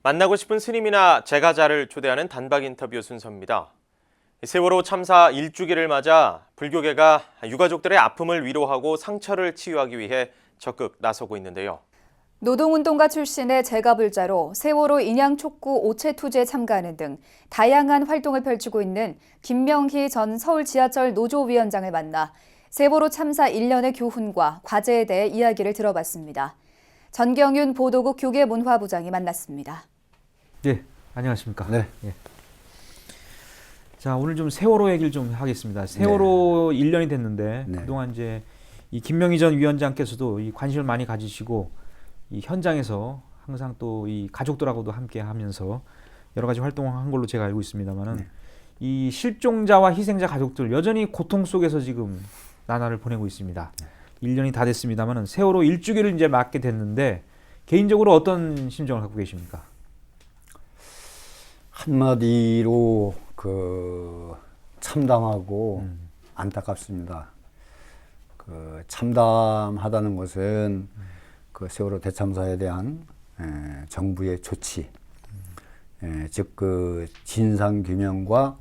만나고 싶은 스님이나 제가자를 초대하는 단박 인터뷰 순서입니다. 세월호 참사 1주기를 맞아 불교계가 유가족들의 아픔을 위로하고 상처를 치유하기 위해 적극 나서고 있는데요. 노동운동가 출신의 제가불자로 세월호 인양 촉구 오체 투쟁에 참가하는 등 다양한 활동을 펼치고 있는 김명희 전 서울 지하철 노조위원장을 만나 세월호 참사 1년의 교훈과 과제에 대해 이야기를 들어봤습니다. 전경윤 보도국 교계문화부장이 만났습니다. 네, 안녕하십니까. 네. 예. 자, 오늘 좀 세월호 얘기를 좀 하겠습니다. 세월호 1년이 됐는데 네. 그동안 이제 이 김명희 전 위원장께서도 이 관심을 많이 가지시고 이 현장에서 항상 또 이 가족들하고도 함께 하면서 여러 가지 활동을 한 걸로 제가 알고 있습니다만은 이 실종자와 희생자 가족들 여전히 고통 속에서 지금 나날을 보내고 있습니다. 1년이 다 됐습니다만은 세월호 1주기를 이제 맞게 됐는데 개인적으로 어떤 심정을 갖고 계십니까? 한마디로 참담하고 안타깝습니다. 참담하다는 것은 세월호 대참사에 대한 정부의 조치, 즉 진상 규명과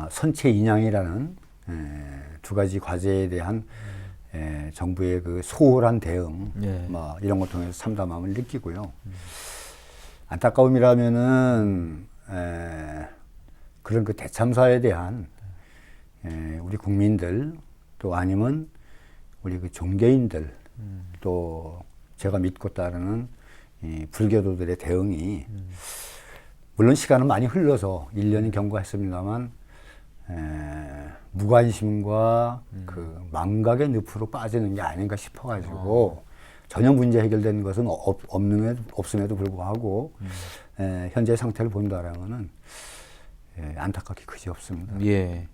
선체 인양이라는 두 가지 과제에 대한 정부의 소홀한 대응, 이런 것 통해서 참담함을 느끼고요. 안타까움이라면은 그런 대참사에 대한 우리 국민들 또 아니면 우리 종교인들 또 제가 믿고 따르는 이 불교도들의 대응이 물론 시간은 많이 흘러서 1년이 경과했습니다만 무관심과 망각의 늪으로 빠지는 게 아닌가 싶어가지고 전혀 문제 해결된 것은 없음에도 불구하고 현재 상태를 본다라면은 안타깝게 그지없습니다. 예.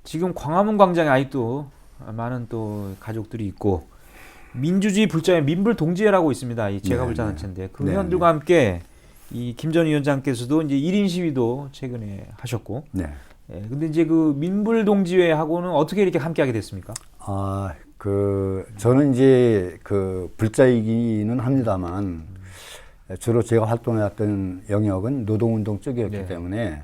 지금 광화문 광장에 아직도 많은 또 가족들이 있고 민주주의 불자의 민불동지회라고 있습니다. 이 제가불자 단체인데 그 회원들과 함께 이 김 전 위원장께서도 이제 1인 시위도 최근에 하셨고. 네. 예. 근데 이제 그 민불동지회하고는 어떻게 이렇게 함께하게 됐습니까? 저는 이제 불자이기는 합니다만 주로 제가 활동해왔던 영역은 노동운동 쪽이었기 때문에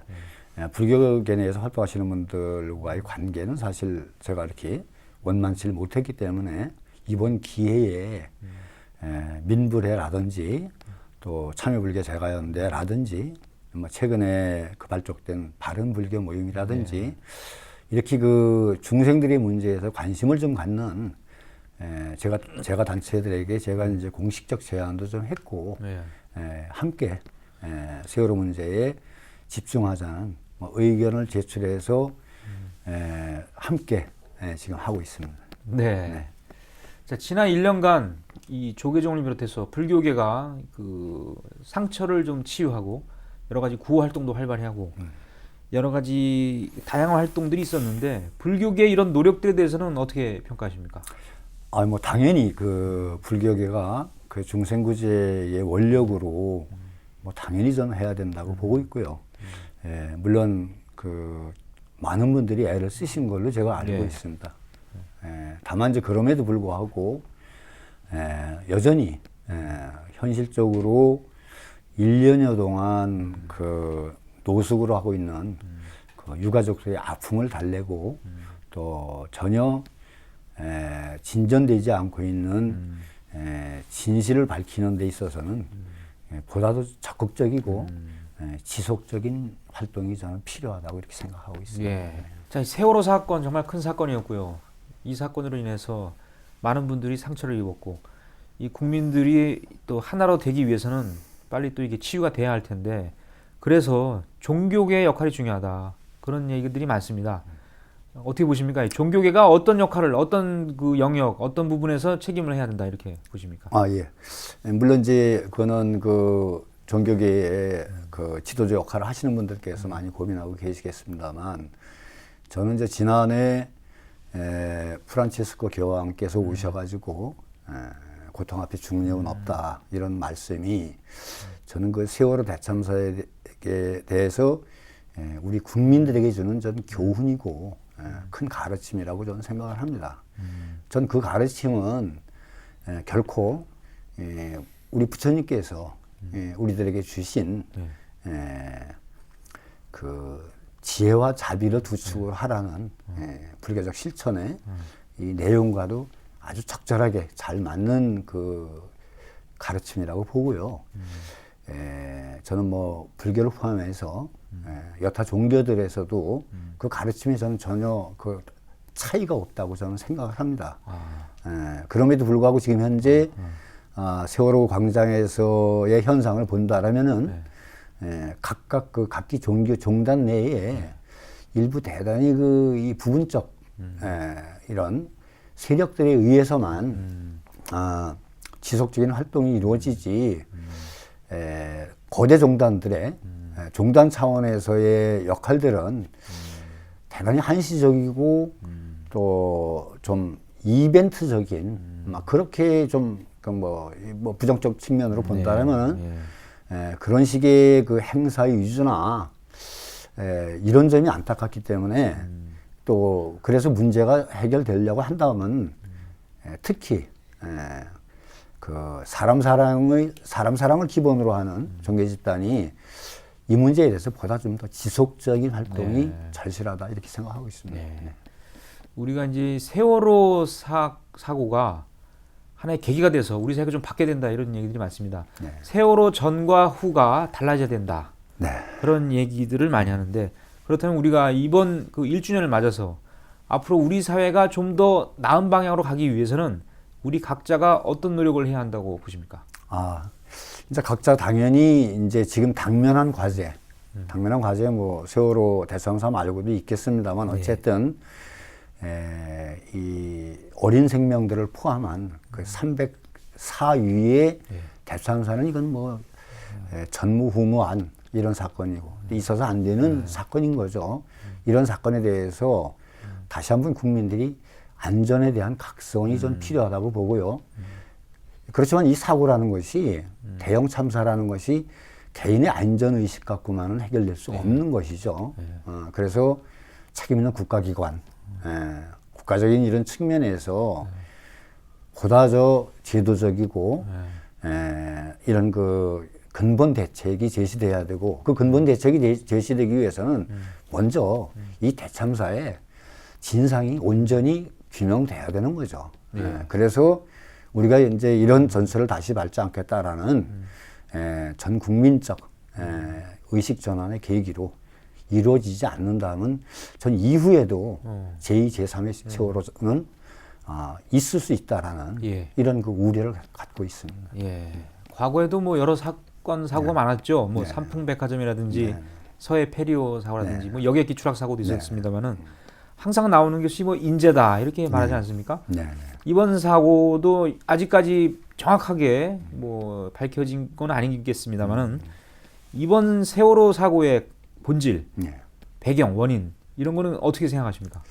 불교계 내에서 활동하시는 분들과의 관계는 사실 제가 이렇게 원만치 못했기 때문에 이번 기회에 민불회라든지 또 참여불교 제가연대라든지 최근에 발족된 바른불교 모임이라든지 이렇게 중생들의 문제에서 관심을 좀 갖는 제가 단체들에게 제가 이제 공식적 제안도 좀 했고 함께 세월호 문제에 집중하자는 의견을 제출해서 함께 지금 하고 있습니다. 네. 자, 지난 1년간 이 조계종을 비롯해서 불교계가 상처를 좀 치유하고 여러 가지 구호 활동도 활발히 하고 여러 가지 다양한 활동들이 있었는데 불교계의 이런 노력들에 대해서는 어떻게 평가하십니까? 당연히 불교계가 중생구제의 원력으로 당연히 저는 해야 된다고 보고 있고요. 물론 많은 분들이 애를 쓰신 걸로 제가 알고 있습니다. 다만 이제 그럼에도 불구하고 여전히 현실적으로 1년여 동안 노숙으로 하고 있는 유가족들의 아픔을 달래고 또 전혀 진전되지 않고 있는 진실을 밝히는 데 있어서는 보다도 적극적이고 지속적인 활동이 저는 필요하다고 이렇게 생각하고 있습니다. 예. 자, 세월호 사건 정말 큰 사건이었고요. 이 사건으로 인해서 많은 분들이 상처를 입었고 이 국민들이 또 하나로 되기 위해서는 빨리 또 이게 치유가 돼야 할 텐데 그래서 종교계의 역할이 중요하다. 그런 얘기들이 많습니다. 어떻게 보십니까? 종교계가 어떤 역할을, 어떤 영역, 어떤 부분에서 책임을 해야 된다 이렇게 보십니까? 예. 물론 이제 그거는 종교계의 지도자 역할을 하시는 분들께서 많이 고민하고 계시겠습니다만 저는 이제 지난해 프란치스코 교황께서 오셔가지고 고통 앞에 죽는 영은 없다 이런 말씀이 저는 세월호 대참사에 대해서 우리 국민들에게 주는 전 교훈이고 큰 가르침이라고 저는 생각을 합니다. 전 그 가르침은 결코 우리 부처님께서 우리들에게 주신 네. 그 지혜와 자비를 두 축으로 하라는 불교적 실천의 이 내용과도 아주 적절하게 잘 맞는 그 가르침이라고 보고요. 저는 뭐 불교를 포함해서 여타 종교들에서도 그 가르침에 저는 전혀 그 차이가 없다고 저는 생각을 합니다. 그럼에도 불구하고 지금 현재 세월호 광장에서의 현상을 본다라면은 각각 그 각기 종교 종단 내에 일부 대단히 그 이 부분적 이런 세력들에 의해서만 지속적인 활동이 이루어지지 거대 종단들의 종단 차원에서의 역할들은 대단히 한시적이고 또 좀 이벤트적인 막 그렇게 좀 뭐 부정적 측면으로 본다라면은 그런 식의 그 행사의 위주나 이런 점이 안타깝기 때문에 또 그래서 문제가 해결되려고 한다면 특히 그 사람 사랑을 기본으로 하는 종교 집단이 이 문제에 대해서 보다 좀 더 지속적인 활동이 절실하다 이렇게 생각하고 있습니다. 우리가 이제 세월호 사고가 하나의 계기가 돼서 우리 사회가 좀 바뀌어야 된다 이런 얘기들이 많습니다. 세월호 전과 후가 달라져야 된다. 그런 얘기들을 많이 하는데 그렇다면 우리가 이번 그 1주년을 맞아서 앞으로 우리 사회가 좀 더 나은 방향으로 가기 위해서는 우리 각자가 어떤 노력을 해야 한다고 보십니까? 이제 각자 당연히 이제 지금 당면한 과제 뭐 세월호 대참사 말고도 있겠습니다만 어쨌든 이 어린 생명들을 포함한 그 304위의 대참사는 이건 뭐 전무후무한 이런 사건이고 있어서 안 되는 사건인 거죠. 이런 사건에 대해서 다시 한번 국민들이 안전에 대한 각성이 좀 필요하다고 보고요. 그렇지만 이 사고라는 것이 대형 참사라는 것이 개인의 안전의식 갖고만은 해결될 수 없는 것이죠. 그래서 책임 있는 국가기관, 국가적인 이런 측면에서 보다 저 제도적이고 이런 그 근본 대책이 제시돼야 되고 그 근본 대책이 제시되기 위해서는 먼저 이 대참사의 진상이 온전히 규명돼야 되는 거죠. 그래서 우리가 이제 이런 전설을 다시 밟지 않겠다라는 전 국민적 의식 전환의 계기로 이루어지지 않는다면 전 이후에도 제2, 제3의 세월호는 있을 수 있다라는 이런 그 우려를 갖고 있습니다. 과거에도 뭐 여러 사고가 많았죠. 뭐 삼풍백화점이라든지 서해 페리오 사고라든지 뭐 여객기 추락 사고도 있었습니다만은 항상 나오는 것이 뭐 인재다 이렇게 말하지 않습니까? 이번 사고도 아직까지 정확하게 뭐 밝혀진 건 아니겠습니다만은 이번 세월호 사고의 본질, 배경, 원인 이런 거는 어떻게 생각하십니까?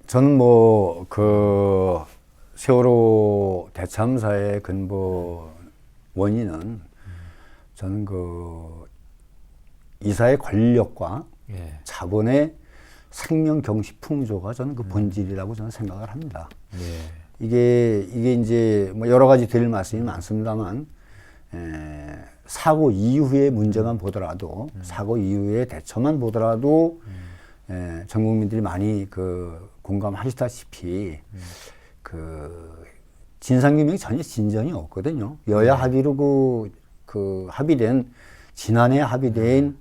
저는 뭐 그 세월호 대참사의 근본 원인은 저는 그 이사의 권력과 자본의 생명 경시 풍조가 저는 그 본질이라고 저는 생각을 합니다. 이게 이제 뭐 여러 가지 드릴 말씀이 많습니다만 사고 이후의 문제만 보더라도 사고 이후의 대처만 보더라도 전 국민들이 많이 그 공감하시다시피 그 진상규명이 전혀 진전이 없거든요. 여야 합의로 그 합의된 지난해 합의된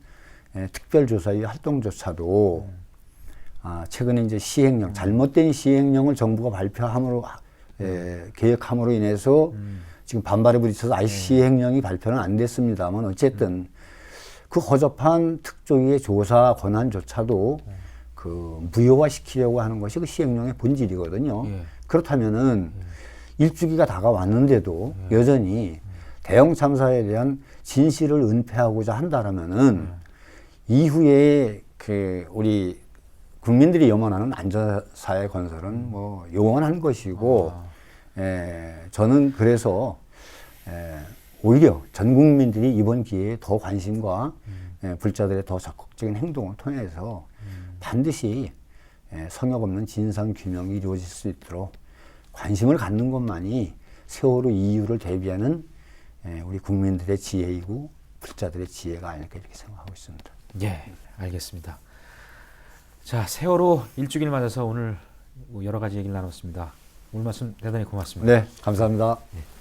특별조사위 활동조차도 최근에 이제 시행령 잘못된 시행령을 정부가 발표함으로 계획함으로 인해서 지금 반발에 부딪혀서 아예 시행령이 발표는 안 됐습니다만 어쨌든 그 허접한 특조위의 조사 권한조차도 그 무효화시키려고 하는 것이 그 시행령의 본질이거든요. 그렇다면은 일주기가 다가왔는데도 여전히 대형 참사에 대한 진실을 은폐하고자 한다라면은 이후에 그 우리 국민들이 염원하는 안전사회 건설은 뭐 영원한 것이고 저는 그래서 오히려 전 국민들이 이번 기회에 더 관심과 불자들의 더 적극적인 행동을 통해서 반드시 성역 없는 진상 규명이 이루어질 수 있도록 관심을 갖는 것만이 세월호 이후를 대비하는 우리 국민들의 지혜이고 불자들의 지혜가 아닐까 이렇게 생각하고 있습니다. 예, 알겠습니다. 자, 세월호 일주기를 맞아서 오늘 여러 가지 얘기를 나눴습니다. 오늘 말씀 대단히 고맙습니다. 네, 감사합니다. 예.